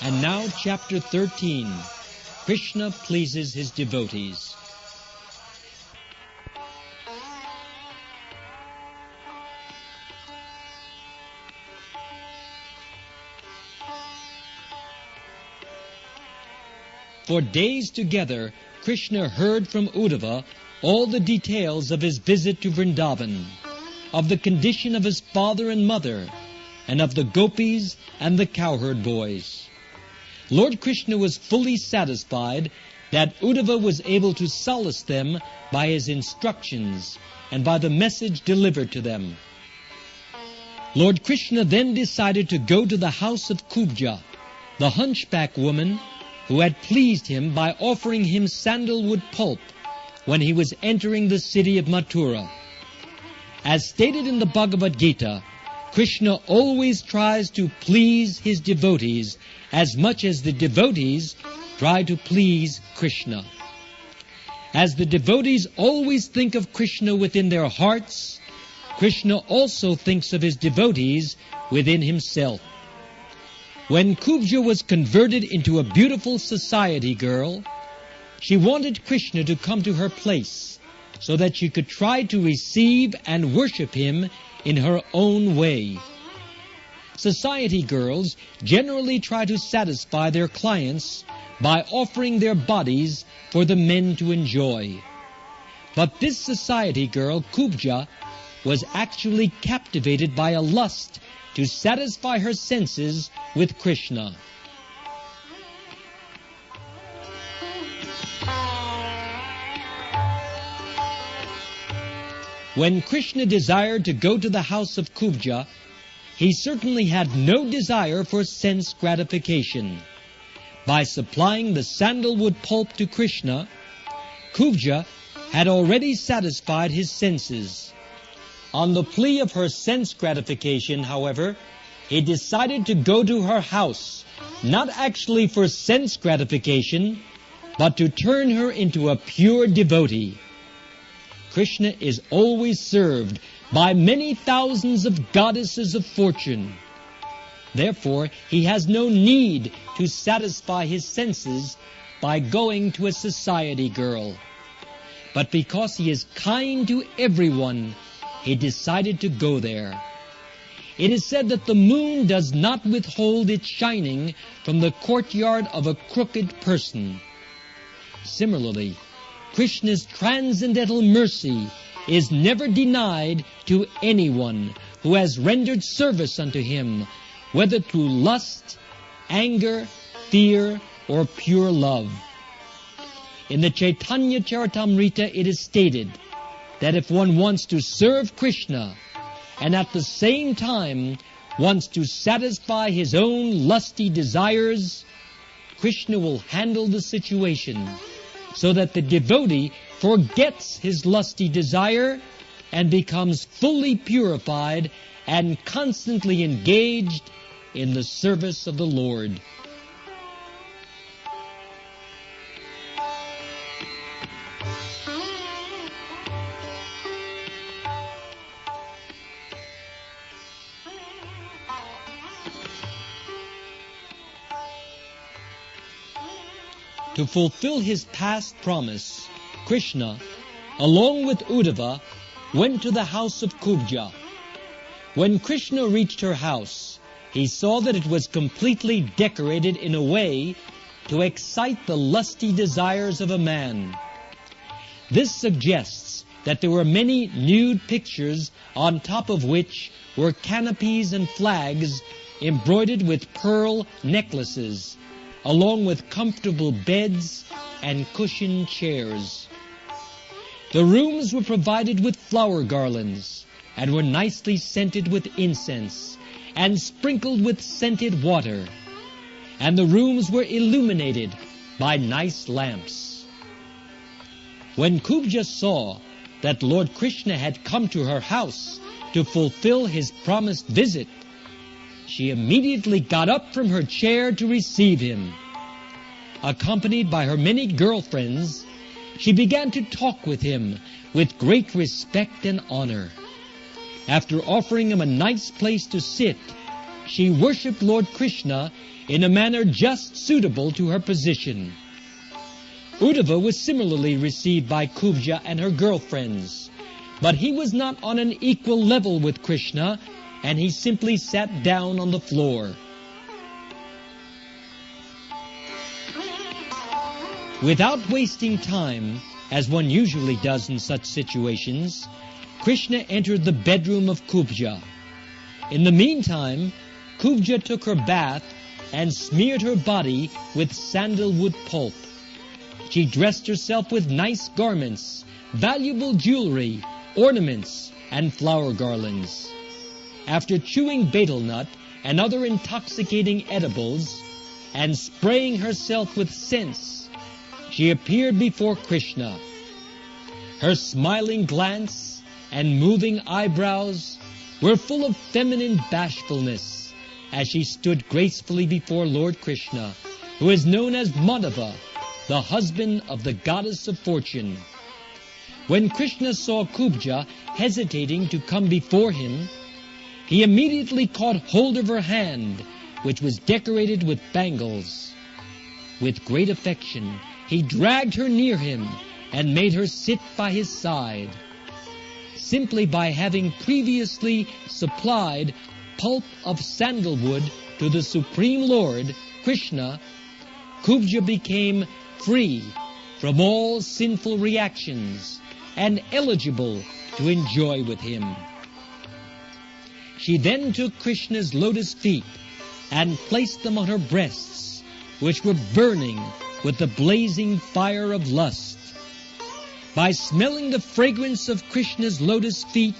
And now chapter 13. Krishna pleases his devotees. For days together, Krishna heard from Uddhava all the details of his visit to Vrindavan, of the condition of his father and mother, and of the gopis and the cowherd boys. Lord Krishna was fully satisfied that Uddhava was able to solace them by his instructions and by the message delivered to them. Lord Krishna then decided to go to the house of Kubja, the hunchback woman who had pleased him by offering him sandalwood pulp when he was entering the city of Mathura. As stated in the Bhagavad Gita, Krishna always tries to please his devotees as much as the devotees try to please Krishna. As the devotees always think of Krishna within their hearts, Krishna also thinks of his devotees within himself. When Kubja was converted into a beautiful society girl, she wanted Krishna to come to her place so that she could try to receive and worship him in her own way. Society girls generally try to satisfy their clients by offering their bodies for the men to enjoy. But this society girl, Kubja, was actually captivated by a lust to satisfy her senses with Krishna. When Krishna desired to go to the house of Kubja, he certainly had no desire for sense gratification. By supplying the sandalwood pulp to Krishna, Kubja had already satisfied his senses. On the plea of her sense gratification, however, he decided to go to her house, not actually for sense gratification, but to turn her into a pure devotee. Krishna is always served by many thousands of goddesses of fortune. Therefore, he has no need to satisfy his senses by going to a society girl. But because he is kind to everyone, he decided to go there. It is said that the moon does not withhold its shining from the courtyard of a crooked person. Similarly, Krishna's transcendental mercy is never denied to anyone who has rendered service unto him, whether through lust, anger, fear, or pure love. In the Chaitanya Charitamrita it is stated that if one wants to serve Krishna and at the same time wants to satisfy his own lusty desires, Krishna will handle the situation so that the devotee forgets his lusty desire and becomes fully purified and constantly engaged in the service of the Lord. To fulfill his past promise, Krishna, along with Uddhava, went to the house of Kubja. When Krishna reached her house, he saw that it was completely decorated in a way to excite the lusty desires of a man. This suggests that there were many nude pictures on top of which were canopies and flags embroidered with pearl necklaces, along with comfortable beds and cushioned chairs. The rooms were provided with flower garlands and were nicely scented with incense and sprinkled with scented water, and the rooms were illuminated by nice lamps. When Kubja saw that Lord Krishna had come to her house to fulfill his promised visit, she immediately got up from her chair to receive him, accompanied by her many girlfriends, she began to talk with him with great respect and honor. After offering him a nice place to sit, she worshipped Lord Krishna in a manner just suitable to her position. Uddhava was similarly received by Kubja and her girlfriends, but he was not on an equal level with Krishna, and he simply sat down on the floor. Without wasting time, as one usually does in such situations, Krishna entered the bedroom of Kubja. In the meantime, Kubja took her bath and smeared her body with sandalwood pulp. She dressed herself with nice garments, valuable jewelry, ornaments, and flower garlands. After chewing betel nut and other intoxicating edibles, and spraying herself with scents, she appeared before Krishna. Her smiling glance and moving eyebrows were full of feminine bashfulness as she stood gracefully before Lord Krishna, who is known as Madhava, the husband of the goddess of fortune. When Krishna saw Kubja hesitating to come before him, he immediately caught hold of her hand, which was decorated with bangles. With great affection, he dragged her near him and made her sit by his side. Simply by having previously supplied pulp of sandalwood to the Supreme Lord, Krishna, Kubja became free from all sinful reactions and eligible to enjoy with him. She then took Krishna's lotus feet and placed them on her breasts, which were burning with the blazing fire of lust. By smelling the fragrance of Krishna's lotus feet,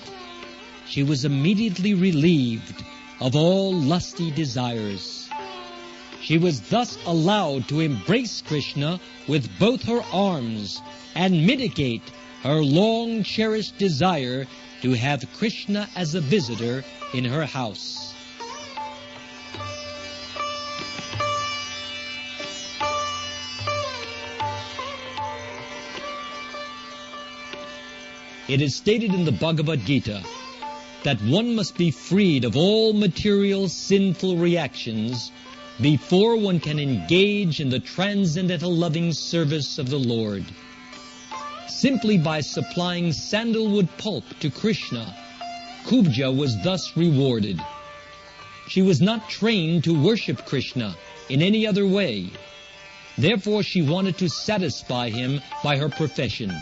she was immediately relieved of all lusty desires. She was thus allowed to embrace Krishna with both her arms and mitigate her long-cherished desire to have Krishna as a visitor in her house. It is stated in the Bhagavad Gita that one must be freed of all material sinful reactions before one can engage in the transcendental loving service of the Lord. Simply by supplying sandalwood pulp to Krishna, Kubja was thus rewarded. She was not trained to worship Krishna in any other way. Therefore, she wanted to satisfy him by her profession.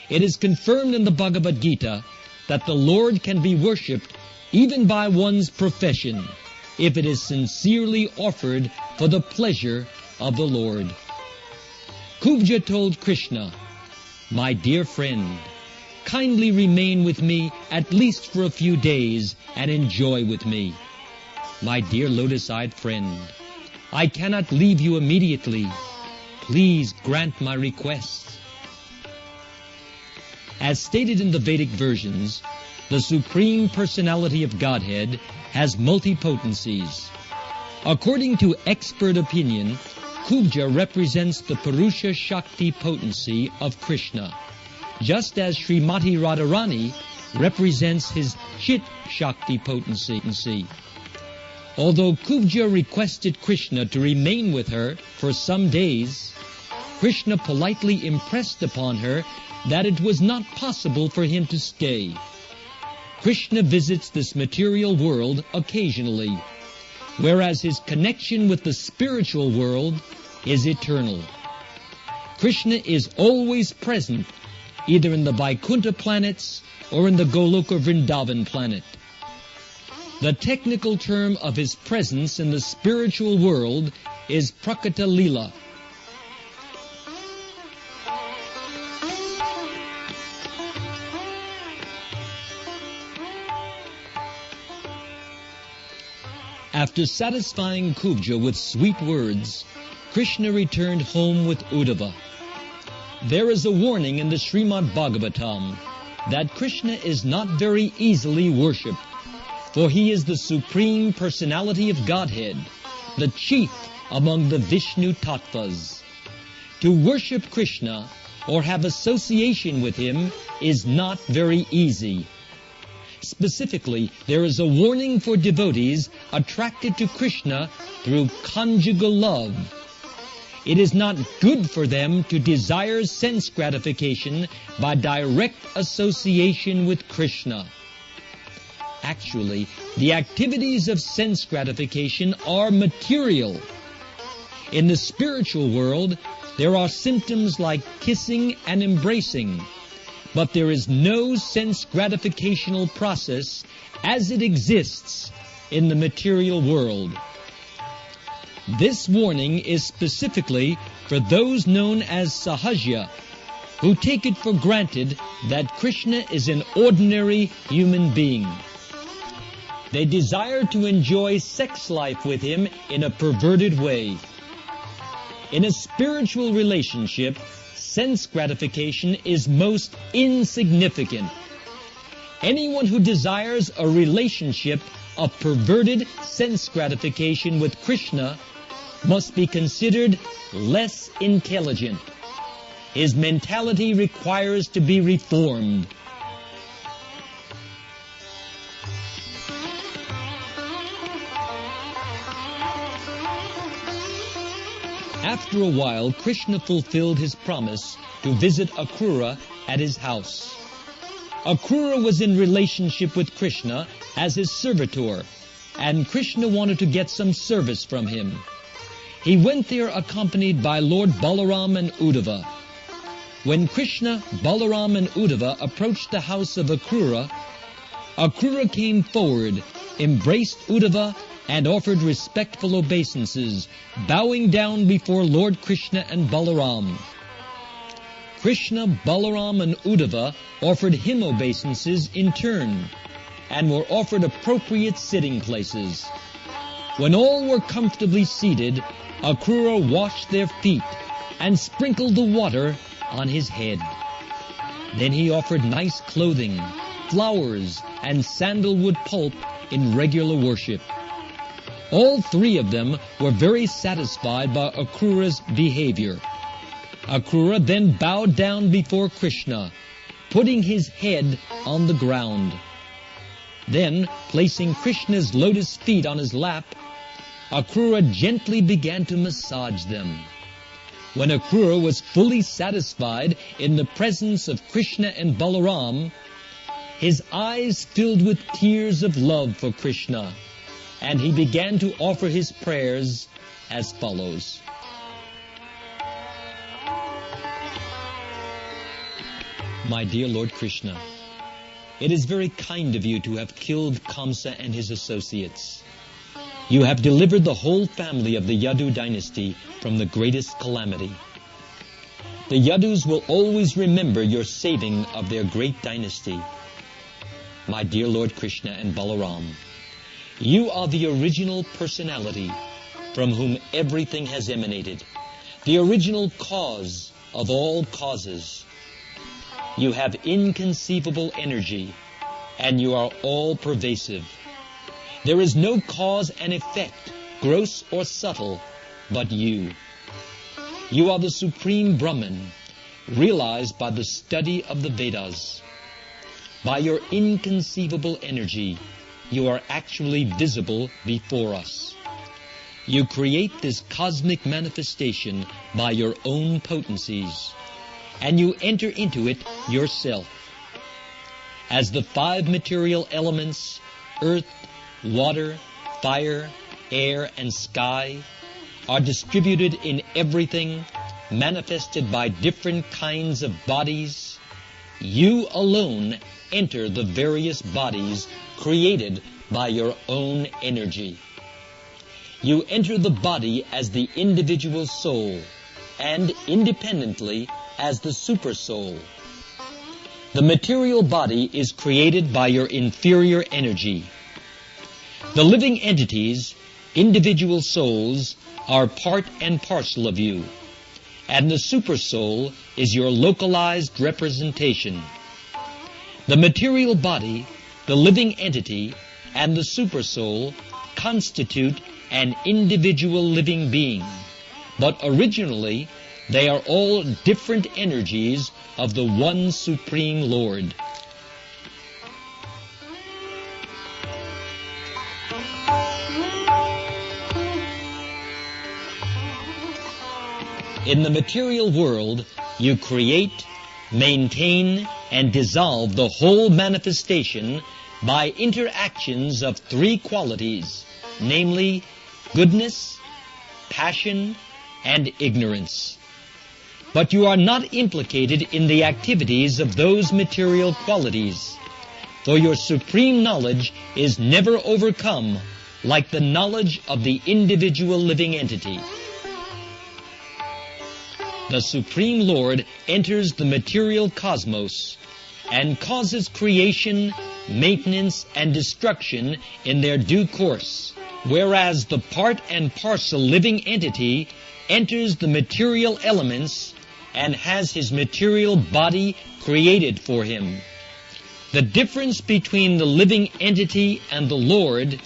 It is confirmed in the Bhagavad Gita that the Lord can be worshipped even by one's profession, if it is sincerely offered for the pleasure of the Lord. Kubja told Krishna, "My dear friend, kindly remain with me at least for a few days and enjoy with me. My dear lotus-eyed friend, I cannot leave you immediately. Please grant my request." As stated in the Vedic versions, the Supreme Personality of Godhead has multipotencies. According to expert opinion, Kubja represents the Purusha Shakti potency of Krishna, just as Srimati Radharani represents his Chit Shakti potency. Although Kubja requested Krishna to remain with her for some days, Krishna politely impressed upon her that it was not possible for him to stay. Krishna visits this material world occasionally, whereas his connection with the spiritual world is eternal. Krishna is always present, either in the Vaikuntha planets or in the Goloka Vrindavan planet. The technical term of his presence in the spiritual world is Prakata Lila. After satisfying Kubja with sweet words, Krishna returned home with Uddhava. There is a warning in the Srimad Bhagavatam that Krishna is not very easily worshipped, for he is the Supreme Personality of Godhead, the chief among the Vishnu Tattvas. To worship Krishna or have association with him is not very easy. Specifically, there is a warning for devotees attracted to Krishna through conjugal love. It is not good for them to desire sense gratification by direct association with Krishna. Actually, the activities of sense gratification are material. In the spiritual world, there are symptoms like kissing and embracing, but there is no sense gratificational process as it exists in the material world. This warning is specifically for those known as Sahajya, who take it for granted that Krishna is an ordinary human being. They desire to enjoy sex life with him in a perverted way. In a spiritual relationship, sense gratification is most insignificant. Anyone who desires a relationship of perverted sense gratification with Krishna must be considered less intelligent. His mentality requires to be reformed. After a while, Krishna fulfilled his promise to visit Akrura at his house. Akrura was in relationship with Krishna as his servitor, and Krishna wanted to get some service from him. He went there accompanied by Lord Balaram and Uddhava. When Krishna, Balaram, and Uddhava approached the house of Akrura, Akrura came forward, embraced Uddhava, and offered respectful obeisances, bowing down before Lord Krishna and Balaram. Krishna, Balaram, and Uddhava offered him obeisances in turn, and were offered appropriate sitting places. When all were comfortably seated, Akrura washed their feet and sprinkled the water on his head. Then he offered nice clothing, flowers, and sandalwood pulp in regular worship. All three of them were very satisfied by Akrura's behavior. Akrura then bowed down before Krishna, putting his head on the ground. Then, placing Krishna's lotus feet on his lap, Akrura gently began to massage them. When Akrura was fully satisfied in the presence of Krishna and Balaram, his eyes filled with tears of love for Krishna, and he began to offer his prayers as follows. My dear Lord Krishna, it is very kind of you to have killed Kamsa and his associates. You have delivered the whole family of the Yadu dynasty from the greatest calamity. The Yadus will always remember your saving of their great dynasty. My dear Lord Krishna and Balaram, you are the original personality from whom everything has emanated, the original cause of all causes. You have inconceivable energy, and you are all-pervasive. There is no cause and effect, gross or subtle, but you. You are the Supreme Brahman, realized by the study of the Vedas. By your inconceivable energy, you are actually visible before us. You create this cosmic manifestation by your own potencies, and you enter into it yourself. As the five material elements, earth, water, fire, air, and sky, are distributed in everything, manifested by different kinds of bodies, you alone enter the various bodies created by your own energy. You enter the body as the individual soul, and independently as the super soul. The material body is created by your inferior energy. The living entities, individual souls, are part and parcel of you, and the super soul is your localized representation. The material body, the living entity, and the super soul constitute an individual living being, but originally they are all different energies of the one Supreme Lord. In the material world, you create, maintain, and dissolve the whole manifestation by interactions of three qualities, namely goodness, passion, and ignorance. But you are not implicated in the activities of those material qualities, for your supreme knowledge is never overcome like the knowledge of the individual living entity. The Supreme Lord enters the material cosmos and causes creation, maintenance, and destruction in their due course, whereas the part and parcel living entity enters the material elements and has his material body created for him. The difference between the living entity and the Lord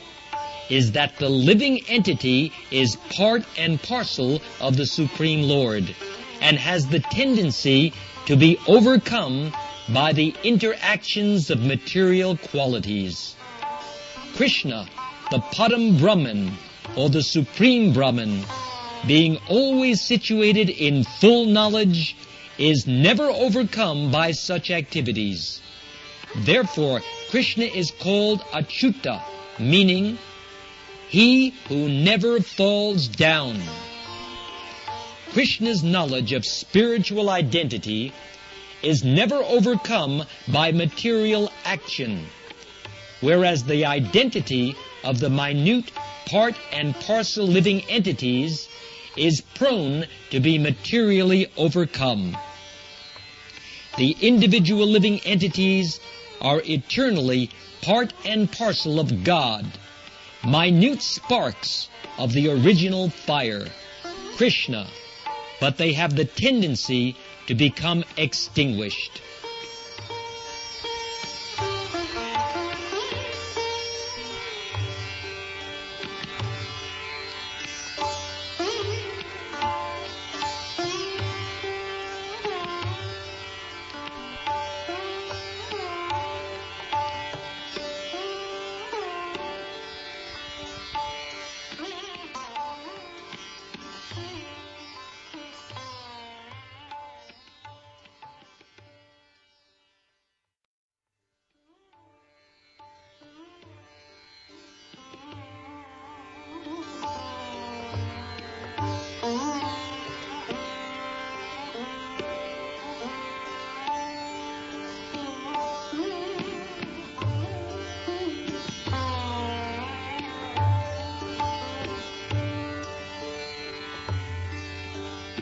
is that the living entity is part and parcel of the Supreme Lord and has the tendency to be overcome by the interactions of material qualities. Krishna, the Padam Brahman, or the Supreme Brahman, being always situated in full knowledge, is never overcome by such activities. Therefore, Krishna is called Achyuta, meaning he who never falls down. Krishna's knowledge of spiritual identity is never overcome by material action, whereas the identity of the minute part and parcel living entities is prone to be materially overcome. The individual living entities are eternally part and parcel of God, minute sparks of the original fire, Krishna, but they have the tendency to become extinguished.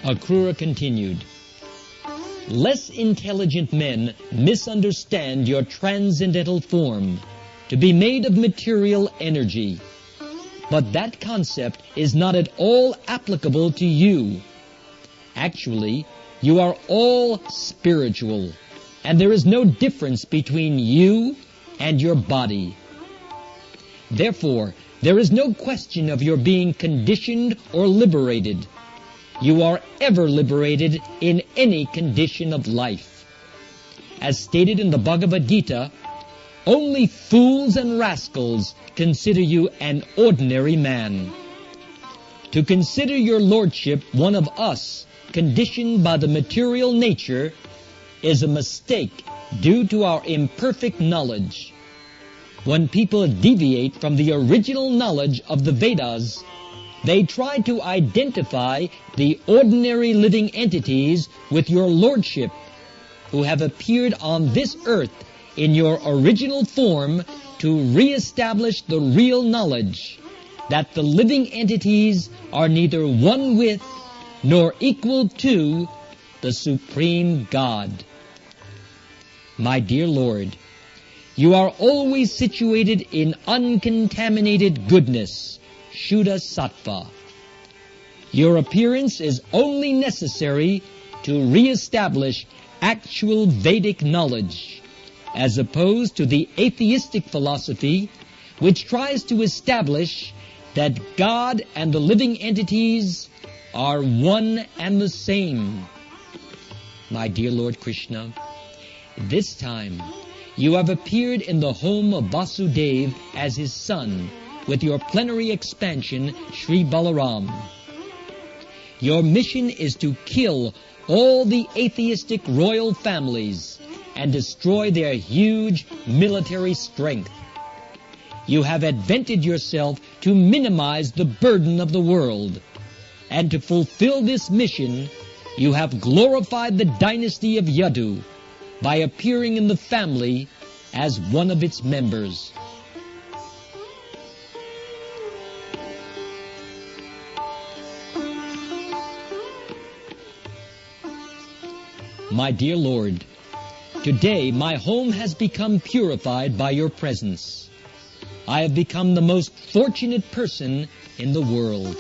Akrura continued, "Less intelligent men misunderstand your transcendental form to be made of material energy. But that concept is not at all applicable to you. Actually, you are all spiritual, and there is no difference between you and your body. Therefore, there is no question of your being conditioned or liberated. You are ever liberated in any condition of life. As stated in the Bhagavad Gita, only fools and rascals consider you an ordinary man. To consider your lordship one of us, conditioned by the material nature, is a mistake due to our imperfect knowledge. When people deviate from the original knowledge of the Vedas, they try to identify the ordinary living entities with your lordship, who have appeared on this earth in your original form to re-establish the real knowledge that the living entities are neither one with nor equal to the Supreme God. My dear Lord, you are always situated in uncontaminated goodness, Shuddha Sattva. Your appearance is only necessary to re-establish actual Vedic knowledge, as opposed to the atheistic philosophy which tries to establish that God and the living entities are one and the same. My dear Lord Krishna, this time you have appeared in the home of Vasudeva as his son with your plenary expansion, Sri Balaram. Your mission is to kill all the atheistic royal families and destroy their huge military strength. You have advented yourself to minimize the burden of the world, and to fulfill this mission, you have glorified the dynasty of Yadu by appearing in the family as one of its members. My dear Lord, today my home has become purified by your presence. I have become the most fortunate person in the world.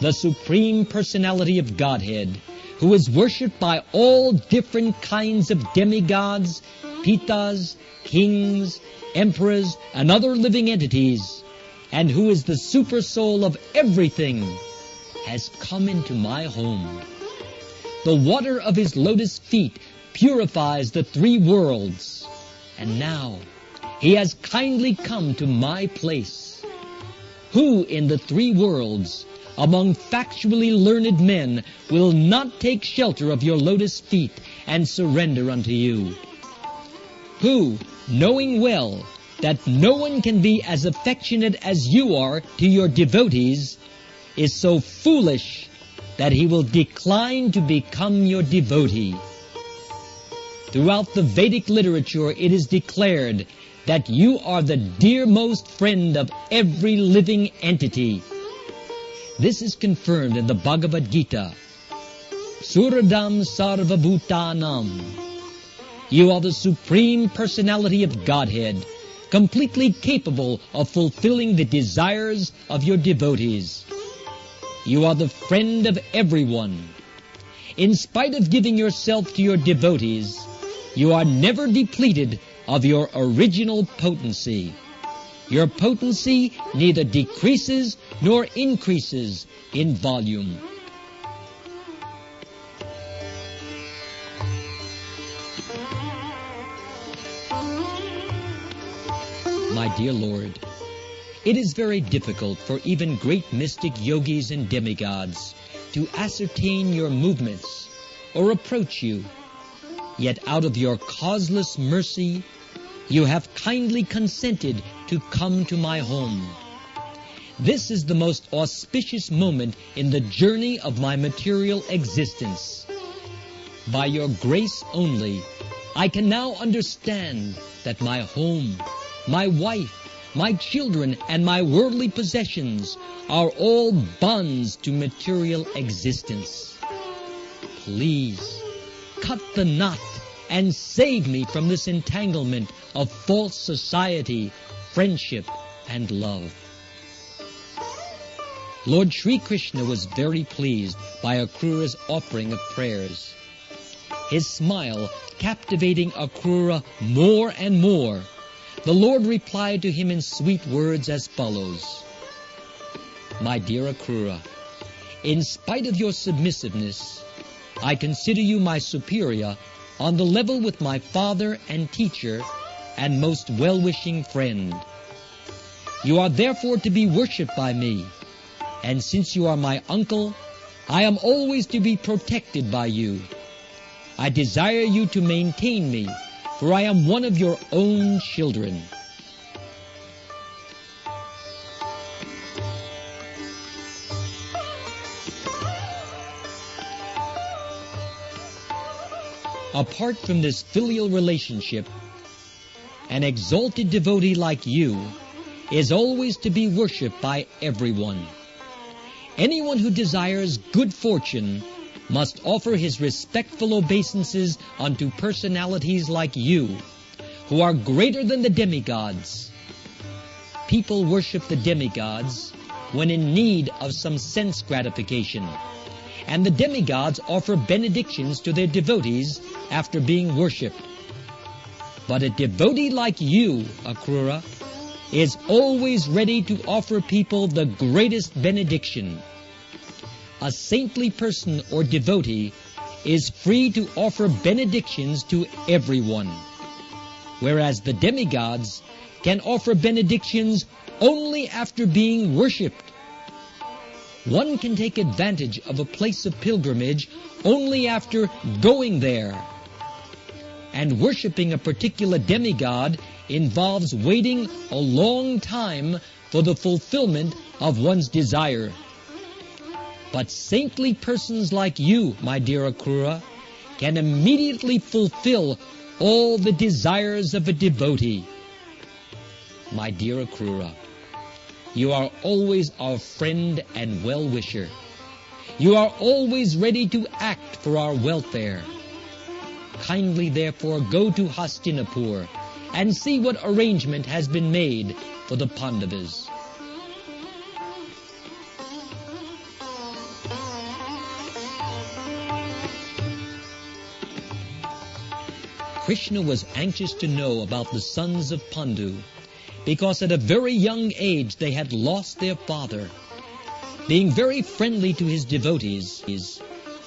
The Supreme Personality of Godhead, who is worshipped by all different kinds of demigods, pitas, kings, emperors, and other living entities, and who is the super soul of everything, has come into my home. The water of his lotus feet purifies the three worlds, and now he has kindly come to my place. Who in the three worlds, among factually learned men, will not take shelter of your lotus feet and surrender unto you? Who, knowing well that no one can be as affectionate as you are to your devotees, is so foolish that he will decline to become your devotee? Throughout the Vedic literature it is declared that you are the dearmost friend of every living entity. This is confirmed in the Bhagavad Gita. Suradam Sarvabhutanam. You are the Supreme Personality of Godhead, completely capable of fulfilling the desires of your devotees. You are the friend of everyone. In spite of giving yourself to your devotees, you are never depleted of your original potency. Your potency neither decreases nor increases in volume. My dear Lord, it is very difficult for even great mystic yogis and demigods to ascertain your movements or approach you. Yet out of your causeless mercy, you have kindly consented to come to my home. This is the most auspicious moment in the journey of my material existence. By your grace only, I can now understand that my home, my wife, my children, and my worldly possessions are all bonds to material existence. Please, cut the knot and save me from this entanglement of false society, friendship, and love. Lord Sri Krishna was very pleased by Akrura's offering of prayers. His smile captivating Akrura more and more, the Lord replied to him in sweet words as follows. My dear Akrura, in spite of your submissiveness, I consider you my superior on the level with my father and teacher and most well-wishing friend. You are therefore to be worshipped by me, and since you are my uncle, I am always to be protected by you. I desire you to maintain me, for I am one of your own children. Apart from this filial relationship, an exalted devotee like you is always to be worshipped by everyone. Anyone who desires good fortune must offer his respectful obeisances unto personalities like you, who are greater than the demigods. People worship the demigods when in need of some sense gratification, and the demigods offer benedictions to their devotees after being worshipped. But a devotee like you, Akrura, is always ready to offer people the greatest benediction. A saintly person or devotee is free to offer benedictions to everyone, whereas the demigods can offer benedictions only after being worshipped. One can take advantage of a place of pilgrimage only after going there. And worshipping a particular demigod involves waiting a long time for the fulfillment of one's desire. But saintly persons like you, my dear Akrura, can immediately fulfill all the desires of a devotee. My dear Akrura, you are always our friend and well-wisher. You are always ready to act for our welfare. Kindly, therefore, go to Hastinapur and see what arrangement has been made for the Pandavas. Krishna was anxious to know about the sons of Pandu, because at a very young age they had lost their father. Being very friendly to his devotees,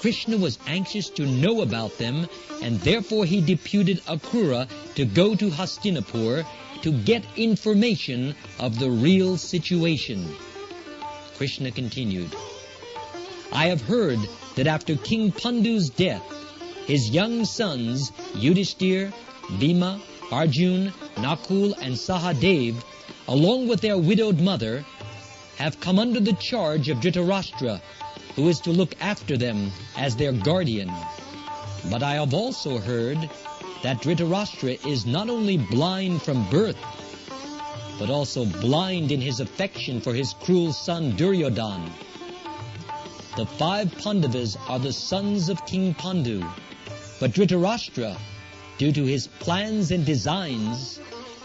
Krishna was anxious to know about them, and therefore he deputed Akrura to go to Hastinapur to get information of the real situation. Krishna continued, I have heard that after King Pandu's death, his young sons Yudhishthir, Bhima, Arjun, Nakul, and Sahadev, along with their widowed mother, have come under the charge of Dhritarashtra, who is to look after them as their guardian. But I have also heard that Dhritarashtra is not only blind from birth, but also blind in his affection for his cruel son Duryodhana. The 5 Pandavas are the sons of King Pandu, but Dhritarashtra, due to his plans and designs,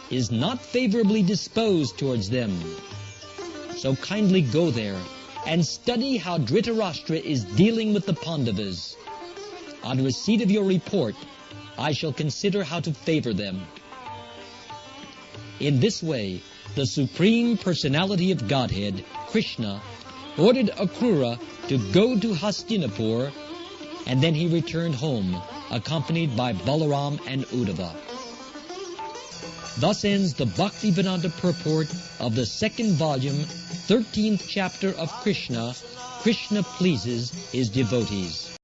is not favorably disposed towards them. So kindly go there and study how Dhritarashtra is dealing with the Pandavas. On receipt of your report, I shall consider how to favor them. In this way, the Supreme Personality of Godhead, Krishna, ordered Akrura to go to Hastinapur, and then he returned home, accompanied by Balaram and Uddhava. Thus ends the Bhaktivedanta purport of the 2nd volume, 13th chapter of Krishna. Krishna pleases his devotees.